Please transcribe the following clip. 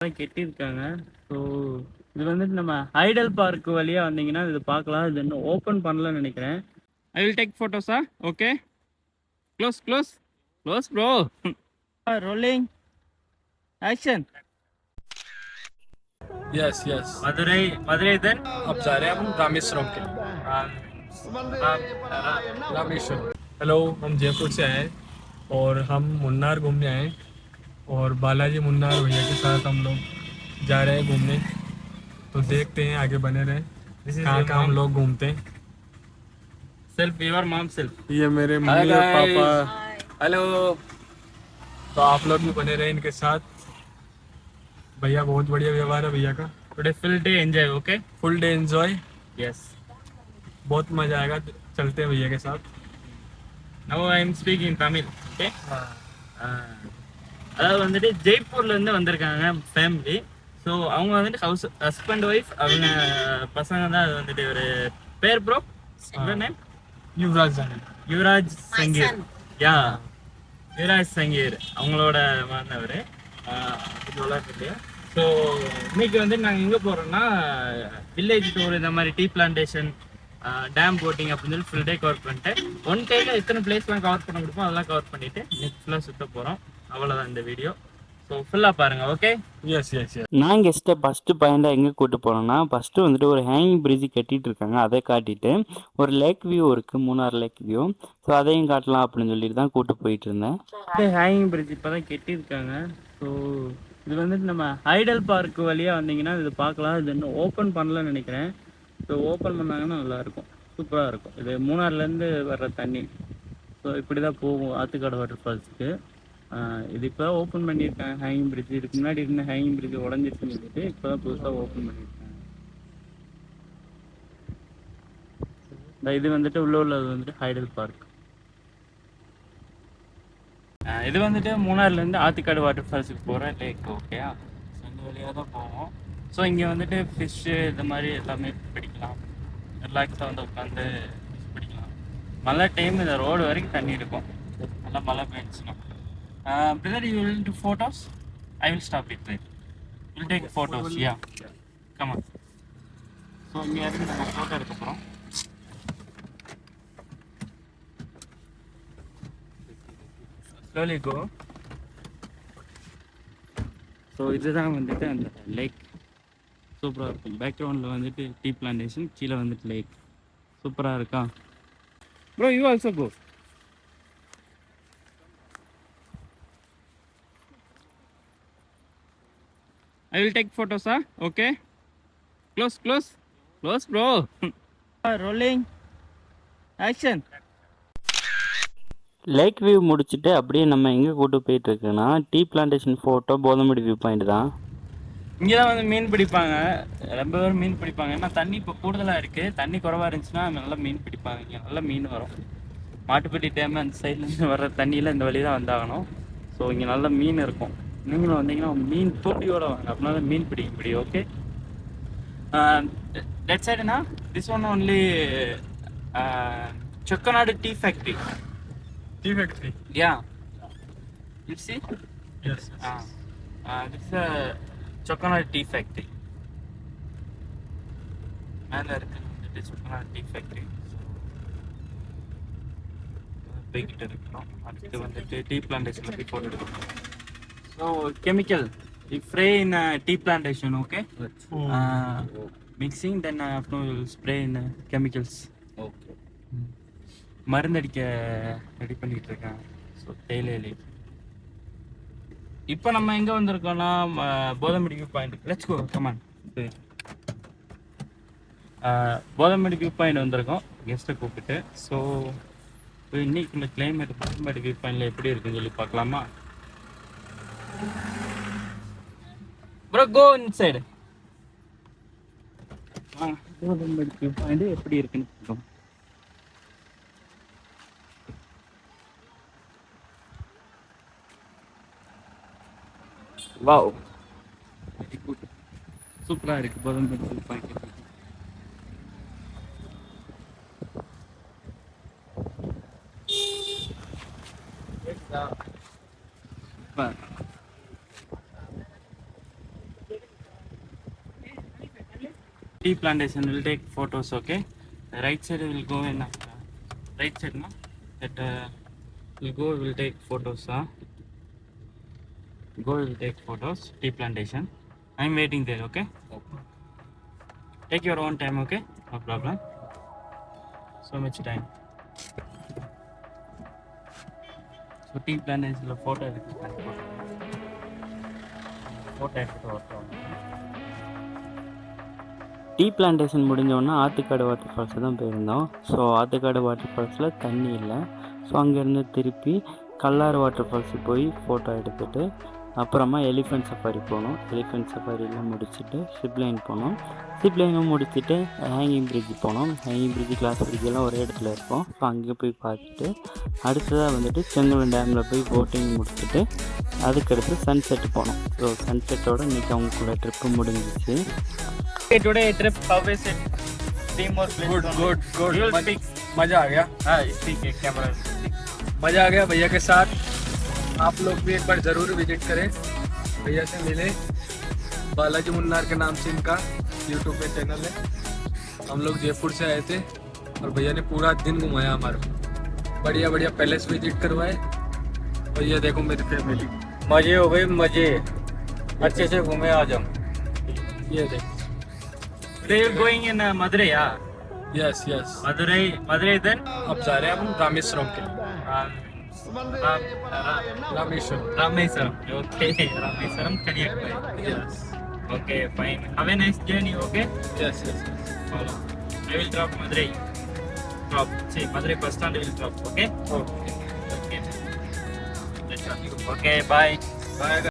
கெட்டியிருக்காங்க. So இது வந்துட்டு நம்ம ஐடல் பார்க் வழியா வந்தீங்கன்னா இது பார்க்கலாம். இது இன்னும் ஓப்பன் பண்ணலன்னு நினைக்கிறேன். ஐ வில் டேக் ஃபோட்டோஸா? Okay, close close close bro. Rolling action. Yes yes Madurai Madurai then अब जा रहे हैं हम रामेश्वरम के लिए। रामेश्वरम। हेलो, हम जयपुर से आए और हम मुन्नार घूमने आए और बालाजी मुन्नार भैया के साथ हम लोग जा रहे हैं घूमने। तो देखते हैं, आगे बने रहे कहाँ कहाँ हम लोग घूमते हैं। Self your mom self. ये मेरे मम्मी और पापा। हेलो। तो आप लोग भी बने रहे इनके साथ। भैया बहुत बढ़िया व्यवहार है भैया का। Today full day enjoy. Okay, full day enjoy, yes. बहुत मजा आएगा। चलते हैं भैया के साथ। Now I am speaking Tamil. Okay, அதாவது வந்துட்டு ஜெய்ப்பூர்லேருந்து வந்திருக்காங்க ஃபேமிலி. ஸோ அவங்க வந்துட்டு ஹஸ்பண்ட் ஒய்ஃப் அவங்க பசங்க தான். அது வந்துட்டு ஒரு பேர் ப்ரோ நேம் युवराज जाने। யுவராஜ் சங்கீர். யா, யுவராஜ் சங்கீர் அவங்களோட மாணவர். இல்லையா? ஸோ இன்னைக்கு வந்து நாங்கள் எங்கே போகிறோம்னா வில்லேஜ் டூர், இந்த மாதிரி டீ பிளான்டேஷன், டேம் போட்டிங் அப்படின்னு சொல்லி ஃபுல் டே கவர் பண்ணிட்டு ஒன் டேல எத்தனை பிளேஸ்லாம் கவர் பண்ண முடியுமோ அதெல்லாம் கவர் பண்ணிட்டு நெக்ஸ்ட் ஃபுல்லாக சுற்ற போகிறோம். அவ்வளோதான் இந்த வீடியோ. ஸோ ஃபுல்லாக பாருங்கள். Okay, yes yes yes. நான் கெஸ்ட்டை ஃபஸ்ட்டு பாயிண்டாக எங்கே கூப்பிட்டு போனோன்னா, ஃபஸ்ட்டு வந்துட்டு ஒரு ஹேங்கிங் பிரிட்ஜ் கட்டிகிட்டு இருக்காங்க, அதை காட்டிட்டு ஒரு லேக் வியூ இருக்குது, மூணார் லேக் வியூ. ஸோ அதையும் காட்டலாம் அப்படின்னு சொல்லிட்டு தான் கூப்பிட்டு போயிட்டு இருந்தேன். ஹேங்கிங் பிரிட்ஜ் இப்போ தான் கட்டியிருக்காங்க. ஸோ இது வந்துட்டு நம்ம ஐடல் பார்க் வழியாக வந்தீங்கன்னா இது பார்க்கலாம். இது இன்னும் ஓப்பன் பண்ணலன்னு நினைக்கிறேன். ஸோ ஓப்பன் பண்ணாங்கன்னா நல்லாயிருக்கும், சூப்பராக இருக்கும். இது மூணார்லேருந்து வர்ற தண்ணி. ஸோ இப்படி தான் போகும் ஆத்துக்காடு வாட்டர் ஃபால்ஸுக்கு. இது இப்போ தான் ஓப்பன் பண்ணியிருக்காங்க ஹேங்கிங் பிரிட்ஜ். இதுக்கு முன்னாடி இருந்த ஹேங்கிங் பிரிட்ஜ் உடஞ்சிருச்சுன்னு சொல்லிட்டு இப்போ தான் புதுசாக ஓப்பன் பண்ணியிருக்காங்க. இது வந்துட்டு உள்ளது வந்துட்டு ஐடல் பார்க். இது வந்துட்டு மூணார்லேருந்து ஆத்துக்காடு வாட்டர் ஃபால்ஸுக்கு போகிற லேக். ஓகேயா, ஸோ இந்த வழியாக தான் போவோம். ஸோ இங்கே வந்துட்டு ஃபிஷ்ஷு இந்த மாதிரி எல்லாமே பிடிக்கலாம். ரிலாக்ஸாக வந்து உட்காந்து ஃபிஷ் பிடிக்கலாம். மழை டைம் இந்த ரோடு வரைக்கும் தண்ணி இருக்கும், நல்லா மழை பெஞ்சுன்னா. Brother, you will do photos? I will stop it there. We'll take photos. Yeah. Come on. So இங்கே இருந்து நம்ம ஃபோட்டோ எடுக்க போகிறோம். Slowly go. ஸோ இதுதான் வந்துட்டு அந்த லேக். சூப்பராக இருக்கும். பேக்ரவுண்டில் வந்துட்டு டீ பிளான்டேஷன், கீழே வந்துட்டு லேக். சூப்பராக இருக்கா bro? You also go. I will take photos, huh? Okay. Close, close, close, bro. Rolling. Action. Lake view முடிச்சுட்டு அப்படியே நம்ம எங்கே கூட்டு போயிட்டு இருக்குன்னா tea plantation photo Pothamedu view point தான். இங்கே தான் வந்து மீன் பிடிப்பாங்க. ரொம்ப பேர் மீன் பிடிப்பாங்க. ஏன்னா தண்ணி இப்போ கூடுதலாக இருக்குது. தண்ணி குறவாக இருந்துச்சுன்னா நல்லா மீன் பிடிப்பாங்க. இங்கே நல்லா மீன் வரும். மாட்டுப்பட்டி டேம் அந்த சைட்லேருந்து வர்ற தண்ணியில் இந்த வழி தான் வந்தாகணும். ஸோ இங்கே நல்லா மீன் இருக்கும். நீங்களும் வந்தீங்கன்னா மீன் தூண்டியோட வாங்க, அப்படின்னா தான் மீன் பிடிக்க முடியும். ஓகே, லெஃப்ட் சைடுனா this one only Chokkanad tea factory. Tea factory. Ya, you see. Yes. This Chokkanad tea factory. மேலே இருக்குது வந்துட்டு சொக்கநாடு டீ ஃபேக்ட்ரி. போய்கிட்டு இருக்கணும். அடுத்து வந்துட்டு டீ பிளான்டேஷனில் போய் போட்டு எடுக்கணும். So chemical, we spray in tea plantation, okay? Mixing, then after we'll spray in chemicals. Okay. மருந்தடிக்க ரெடி பண்ணிட்டு இருக்காங்க. ஸோ தேயிலை. இப்போ நம்ம எங்கே வந்திருக்கோம்னா Pothamedu view point. Let's go, come on. Pothamedu view point வந்திருக்கோம் கெஸ்ட்டை கூப்பிட்டு. ஸோ இன்னைக்கு இந்த கிளைமேட் போதமடி வியூ பாயிண்டில் எப்படி இருக்குன்னு சொல்லி பார்க்கலாமா? Bro, go inside. பாயிண்ட் எப்படி இருக்குன்னு பார்க்கலாம். வாவ், வெரி குட், சூப்பராக இருக்குது போதமடி point. tea plantation. We'll take photos, okay? The right side will go in. Right side, no? That we'll go. We'll take photos, huh? Go. We'll take photos. Tea plantation. I'm waiting there, okay? Take your own time, okay? No problem. So much time. So tea plantation photo எடுத்துட்டு வரட்டும். Tea plantation முடிஞ்சோன்னா Attukad water falls தான் போயிருந்தோம். So Attukad water ஃபால்ஸில் தண்ணி இல்லை. So அங்கேருந்து திருப்பி Kallar water ஃபால்ஸுக்கு போய் ஃபோட்டோ எடுத்துகிட்டு அப்புறமா எலிஃபென்ட் சஃபாரி போனோம். எலிஃபென்ட் சஃபாரிலாம் முடிச்சுட்டு ஷிப்லைன் போனோம். ஷிப்லைனும் முடிச்சுட்டு ஹேங்கிங் பிரிட்ஜ் போனோம். ஹேங்கிங் பிரிட்ஜ், கிளாஸ் பிரிட்ஜ் எல்லாம் ஒரே இடத்துல இருக்கும். ஸோ அங்கே போய் பார்த்துட்டு அடுத்ததாக வந்துட்டு செங்கோலம் டேமில் போய் போட்டிங் முடிச்சுட்டு அதுக்கடுத்து சன்செட் போனோம். ஸோ சன்செட்டோட இன்றைக்கி அவங்க கூட ட்ரிப்பு முடிஞ்சிச்சு. Today trip how is it? 3 more places. Good. You will speak. मजा आ गया. हाँ, speak camera. मजा आ गया भैया के साथ. आप लोग भी एक बार जरूर विजिट करें. भैया से मिले. बालाजी मुन्नार के नाम से इनका यूट्यूब पे चैनल है. हम लोग जयपुर से आए थे और भैया ने पूरा दिन घुमाया हमारा. बढ़िया पैलेस विजिट करवाए. और ये देखो मेरी फैमिली. मजे हो गए मजे. अच्छे से घूमे आज हम. ये देख. They are going in Madurai, yeah. Yes Madurai then अब जा रहे हैं हम रामेश्वरम के लिए. Rameswaram. Okay, Rameswaram, Kanyakumari. Yes. Okay, fine. Have a nice journey, okay? Yes. Follow. I will drop Madurai. Madurai bus stand I will drop, okay? Okay. Okay, bye. Bye.